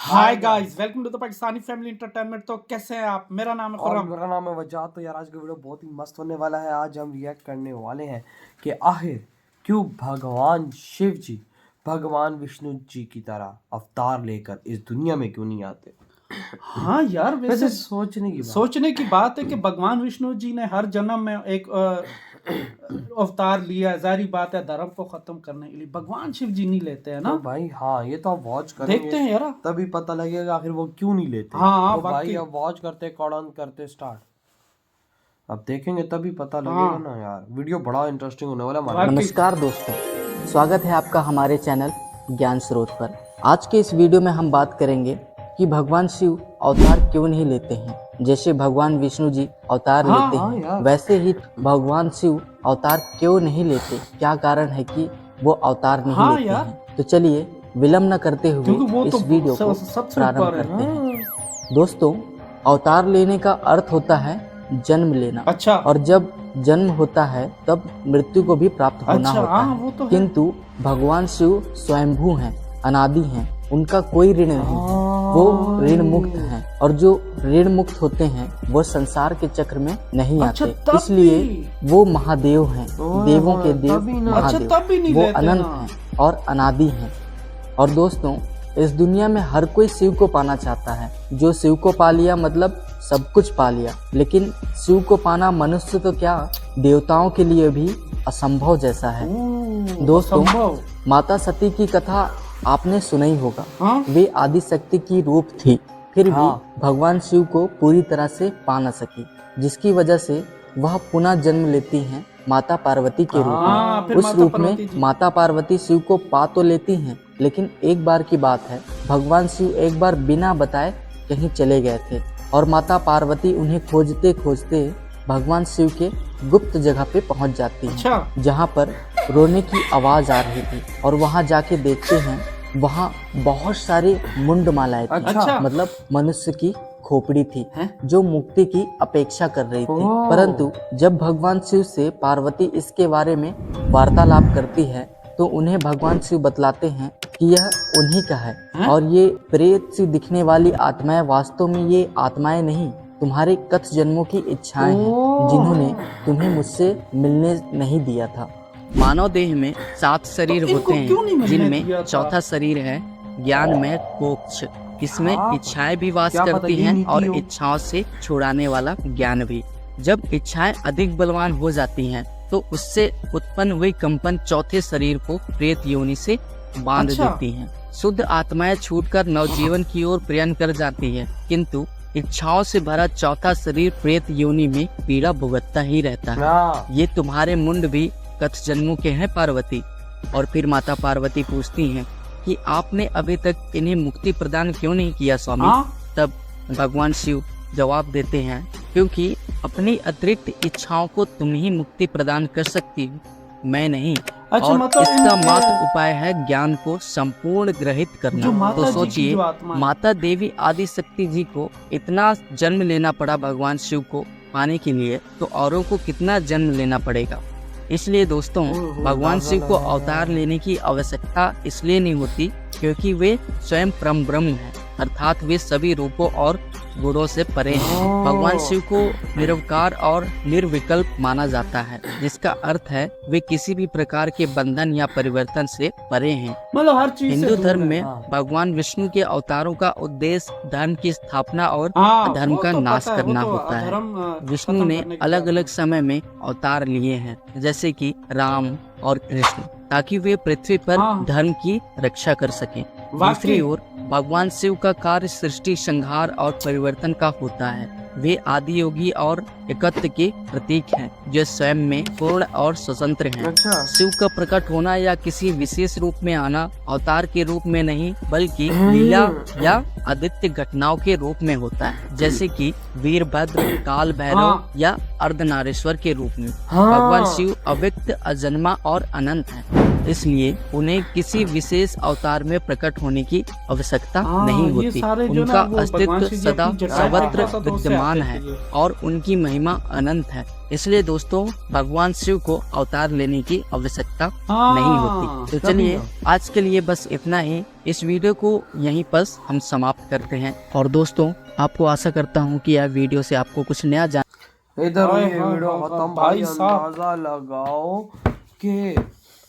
Hi guys, welcome to the Pakistani family entertainment. तो कैसे हैं आप? मेरा नाम है और खुर्रम। मेरा नाम है वजात। तो यार आज का वीडियो बहुत ही मस्त होने वाला है। आज हम रिएक्ट करने वाले हैं कि आखिर क्यों भगवान शिव जी भगवान विष्णु जी की तरह अवतार लेकर इस दुनिया में क्यों नहीं आते। हाँ यार, वैसे सोचने की बात है कि भगवान विष्णु जी ने हर जन्म में एक अवतार लिया है। जाहिर बात है, धर्म को खत्म करने के लिए भगवान शिव जी नहीं लेते हैं ना। तो भाई हाँ, ये तो आप वॉच करेंगे, देखते हैं यार, तभी पता लगेगा आखिर वो क्यों नहीं लेते। हाँ तो भाई वाकई। अब वॉच करते कौन करते स्टार्ट, अब देखेंगे तभी पता लगेगा ना यार। वीडियो बड़ा इंटरेस्टिंग होने वाला है हमारे। नमस्कार दोस्तों, स्वागत है आपका हमारे चैनल ज्ञान स्रोत पर। आज के इस वीडियो में हम बात करेंगे कि भगवान शिव अवतार क्यों नहीं लेते हैं। जैसे भगवान विष्णु जी अवतार लेते हैं, वैसे ही भगवान शिव अवतार क्यों नहीं लेते, क्या कारण है कि वो अवतार नहीं लेते हैं। तो चलिए विलंब न करते हुए इस वीडियो को प्रारंभ करते हैं। दोस्तों, अवतार लेने का अर्थ होता है जन्म लेना। अच्छा। और जब जन्म होता है तब मृत्यु को भी प्राप्त होना होता है। वो तो है। किंतु भगवान शिव स्वयंभू हैं, अनादि हैं, उनका कोई ऋण नहीं, वो ऋण मुक्त हैं। और जो ऋण मुक्त होते हैं वो संसार के चक्र में नहीं आते, इसलिए वो महादेव हैं, देवों के देव महादेव। वो अनंत हैं और अनादि हैं। और दोस्तों, इस दुनिया में हर कोई शिव को पाना चाहता है। जो शिव को पा लिया मतलब सब कुछ पा लिया। लेकिन शिव को पाना मनुष्य तो क्या, देवताओं के लिए भी असंभव जैसा है। दोस्तों, माता सती की कथा आपने सुना ही होगा। वे आदि शक्ति की रूप थी, फिर भी भगवान शिव को पूरी तरह से पा न सकी, जिसकी वजह से वह पुनः जन्म लेती हैं माता पार्वती के रूप में। उस रूप में माता पार्वती शिव को पा तो लेती हैं, लेकिन एक बार की बात है, भगवान शिव एक बार बिना बताए कहीं चले गए थे और माता पार्वती उन्हें खोजते खोजते भगवान शिव के गुप्त जगह पे पहुंच जाती हैं, जहां पर रोने की आवाज आ रही थी। और वहां जाके देखते हैं वहां बहुत सारी मुंडमालाएं थी। मतलब मनुष्य की खोपड़ी थी जो मुक्ति की अपेक्षा कर रही थी। परंतु जब भगवान शिव से पार्वती इसके बारे में वार्तालाप करती है तो उन्हें भगवान शिव बतलाते हैं कि यह उन्हीं का है और ये प्रेत सी दिखने वाली आत्माएं वास्तव में ये आत्माएं नहीं, तुम्हारे कथ जन्मों की इच्छाएं हैं, जिन्होंने तुम्हें मुझसे मिलने नहीं दिया था। मानव देह में 7 शरीर होते हैं, जिनमें चौथा शरीर है ज्ञानमय कोक्ष। इसमें इच्छाएं भी वास करती हैं और इच्छाओं से छुड़ाने वाला ज्ञान भी। जब इच्छाएं अधिक बलवान हो जाती हैं तो उससे उत्पन्न हुई कंपन चौथे शरीर को प्रेत योनि से बांध देती हैं। शुद्ध आत्माएं छूटकर नवजीवन की ओर प्रयाण कर जाती हैं, किंतु इच्छाओं से भरा चौथा शरीर प्रेत योनि में पीड़ा भुगतता ही रहता है। ये तुम्हारे मुंड भी कथ जन्मों के हैं पार्वती। और फिर माता पार्वती पूछती हैं कि आपने अभी तक इन्हें मुक्ति प्रदान क्यों नहीं किया स्वामी। तब भगवान शिव जवाब देते हैं, क्योंकि अपनी अतिरिक्त इच्छाओं को तुम ही मुक्ति प्रदान कर सकती हो, मैं नहीं। और इसका मात्र उपाय है ज्ञान को संपूर्ण ग्रहित करना। तो सोचिए, माता देवी आदि शक्ति जी को इतना जन्म लेना पड़ा भगवान शिव को पाने के लिए, तो औरों को कितना जन्म लेना पड़ेगा। इसलिए दोस्तों, भगवान शिव को अवतार लेने की आवश्यकता इसलिए नहीं होती क्योंकि वे स्वयं परम ब्रह्म हैं, अर्थात वे सभी रूपों और गुणों से परे हैं। भगवान शिव को निरवकार और निर्विकल्प माना जाता है, जिसका अर्थ है वे किसी भी प्रकार के बंधन या परिवर्तन से परे हैं। मतलब हर चीज हिंदू धर्म में भगवान विष्णु के अवतारों का उद्देश्य धर्म की स्थापना और धर्म का नाश करना होता है। विष्णु ने अलग अलग समय में अवतार लिए हैं, जैसे कि राम और कृष्ण, ताकि वे पृथ्वी पर धर्म की रक्षा कर सकें। दूसरी ओर भगवान शिव का कार्य सृष्टि, संहार और परिवर्तन का होता है। वे आदि योगी और एकत्व के प्रतीक हैं, जो स्वयं में पूर्ण और स्वतंत्र हैं। शिव का प्रकट होना या किसी विशेष रूप में आना अवतार के रूप में नहीं, बल्कि लीला या आदित्य घटनाओं के रूप में होता है, जैसे कि वीरभद्र, काल भैरव या अर्धनारीश्वर के रूप में। भगवान शिव अव्यक्त, अजन्मा और अनंत हैं, इसलिए उन्हें किसी विशेष अवतार में प्रकट होने की आवश्यकता नहीं होती। उनका अस्तित्व सदा सर्वत्र विद्यमान है और उनकी महिमा अनंत है। इसलिए दोस्तों भगवान शिव को अवतार लेने की आवश्यकता हाँ, नहीं होती। तो चलिए आज के लिए बस इतना ही। इस वीडियो को यहीं पर हम समाप्त करते हैं। और दोस्तों आपको आशा करता हूँ कि यह वीडियो से आपको कुछ नया इधर हाय, ये हाय, वीडियो हाय, खत्म। भाई भाई साहब। अंदाजा लगाओ कि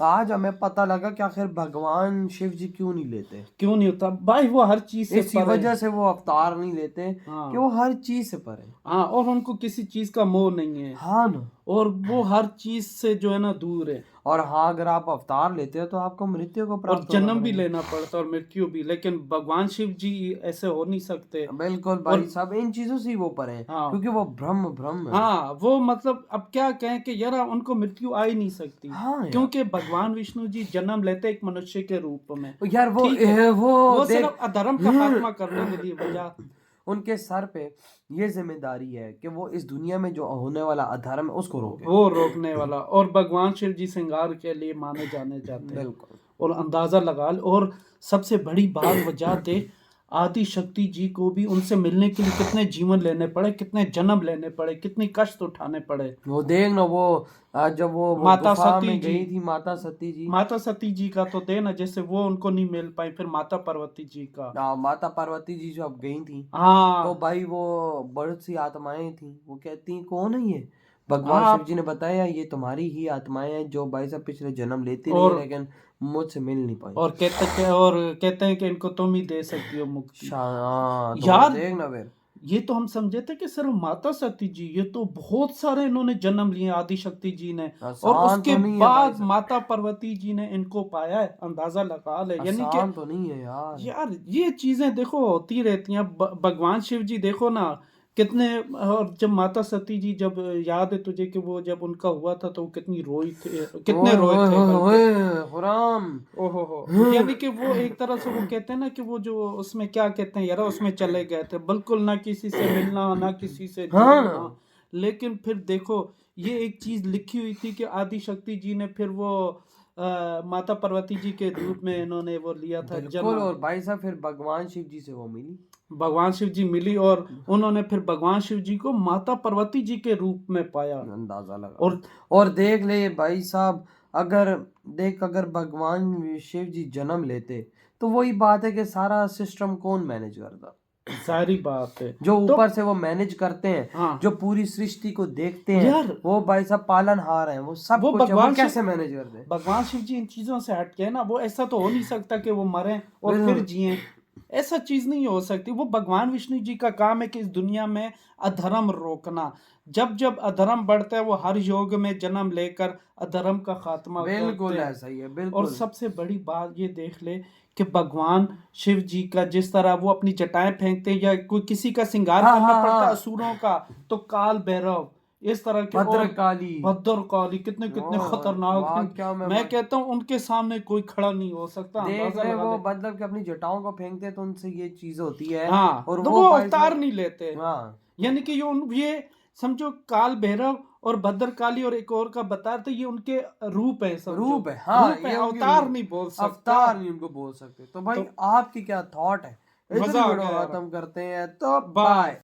आज हमें पता लगा कि आखिर भगवान शिव जी क्यों नहीं लेते। क्यों नहीं होता भाई, वो हर चीज से इसी परे वजह से वो अवतार नहीं लेते हाँ। कि वो हर चीज से परे। हाँ, और उनको किसी चीज का मोह नहीं है, हाँ ना। और वो हर चीज से जो है ना दूर है। और हाँ, अगर आप अवतार लेते हो तो आपको मृत्यु को और प्राप्त होना जन्म भी पड़ेगा। लेना पड़ता है और मृत्यु भी, लेकिन भगवान शिव जी ऐसे हो नहीं सकते। बिल्कुल भाई साहब, इन चीजों से ही वो परे हैं, हाँ। क्योंकि वो ब्रह्म ब्रह्म है। हाँ, वो मतलब अब क्या कहें कि यार उनको मृत्यु आ ही नहीं सकती, हाँ यार। क्योंकि भगवान विष्णु जी जन्म लेते एक मनुष्य के रूप में। यार वो ठीक है, वो देख सिर्फ अधर्म का खात्मा करने के लिए वजह। उनके सर पे ये जिम्मेदारी है कि वो इस दुनिया में जो होने वाला अधर्म है उसको रोके। वो रोकने वाला, और भगवान शिव जी श्रृंगार के लिए माने जाने जाते हैं। बिल्कुल। और अंदाजा लगा ल, और सबसे बड़ी बात वजह थे आदि शक्ति जी को भी उनसे मिलने के लिए कितने जीवन लेने पड़े, कितने जन्म लेने पड़े, कितनी कष्ट उठाने पड़े। वो देख ना, वो जब वो माता गुफा सती में जी। गई थी माता सती जी। माता सती जी का तो देना, जैसे वो उनको नहीं मिल पाई, फिर माता पार्वती जी का। माता पार्वती जी जो अब गई थी, तो हाँ भाई वो बहुत सी आत्माएं थी, वो कहती कौन है ये। भगवान हाँ, शिव जी ने बताया ये तुम्हारी ही आत्माएं हैं जो भाई साहब पिछले जन्म लेती रही और- लेकिन मुझसे मिल नहीं पाई। और कहते हैं कि इनको तुम ही दे सकती हो मुक्ति। तो यार, देख ना फिर। ये तो हम समझे थे कि सिर्फ माता सती जी, ये तो बहुत सारे इन्होंने जन्म लिए आदि शक्ति जी ने, और आसान उसके तो नहीं है भाई बाद साहब। माता पार्वती जी ने इनको पाया है। अंदाजा लगा ले, यानी कि आसान तो नहीं है यार। यार ये चीजें देखो होती रहती हैं। भगवान शिव जी देखो ना कितने, और जब माता सती जी, जब याद है तुझे कि वो जब उनका हुआ था तो वो कितनी रोई थे, कितने रोए थे बल्कि। खुराम। ओहो हो, यानी कि वो एक तरह से वो कहते हैं ना कि वो जो उसमें क्या कहते हैं यार, उसमें चले गए थे, बिल्कुल ना किसी से मिलना ना किसी से हाँ। जुड़ना। लेकिन फिर देखो ये एक चीज लिखी हुई थी कि आदि शक्ति जी ने फिर वो माता पार्वती जी के रूप में इन्होंने वो लिया था बिल्कुल। जन्म। और भाई साहब फिर भगवान शिव जी से वो मिली। भगवान शिव जी मिली, और उन्होंने फिर भगवान शिव जी को माता पार्वती जी के रूप में पाया। अंदाजा लगा। और और देख ले भाई साहब, अगर भगवान शिव जी जन्म लेते तो वही बात है कि सारा सिस्टम कौन मैनेज करता। सारी बात है जो तो ऊपर से वो मैनेज करते हैं, हाँ। जो पूरी सृष्टि को देखते हैं, यार, वो भाई साहब पालनहार हैं, वो सब वो कुछ है, भगवान वो शिव- कैसे मैनेज करते हैं। भगवान शिव जी इन चीजों से हट के ना, वो ऐसा तो हो नहीं सकता कि वो मरें और बिल्कुल। फिर जिएं। ऐसा चीज नहीं हो सकती। वो भगवान विष्णु जी का काम है कि इस दुनिया में अधर्म रोकना। जब जब अधर्म बढ़ता है वो हर योग में जन्म लेकर अधर्म का खात्मा बिल्कुल करते हैं। ऐसा ही है। और बिल्कुल। सबसे बड़ी बात ये देख ले कि भगवान शिव जी का जिस तरह वो अपनी जटाएं फेंकते हैं, या कोई किसी का श्रृंगार हाँ, करना हाँ, पड़ता है हाँ। असुरों का, तो काल भैरव इस तरह के, और भद्रकाली। भद्रकाली कितने कितने ओह, खतरनाक वाह, हैं। क्या मैं मैं कहता हूँ उनके सामने कोई खड़ा नहीं हो सकता। देख अंदाजा ले, लगा वो ले। मतलब कि अपनी जटाओं को फेंकते हैं तो उनसे ये चीज होती है। हाँ, और तो वो भाई अवतार साहब- नहीं लेते। हाँ। यानी कि ये समझो काल भैरव और भद्रकाली और एक और का बता रहे थे, ये उनके रूप है, समझो रूप है। हाँ, रूप है, ये उनकी अवतार रूप- नहीं बोल सकता। अवतार नहीं उनको बोल सकते। तो भाई तो आपकी क्या थॉट है, इधर मजा आ वीडियो गया यार। खत्म करते हैं, तो बाय। बाय।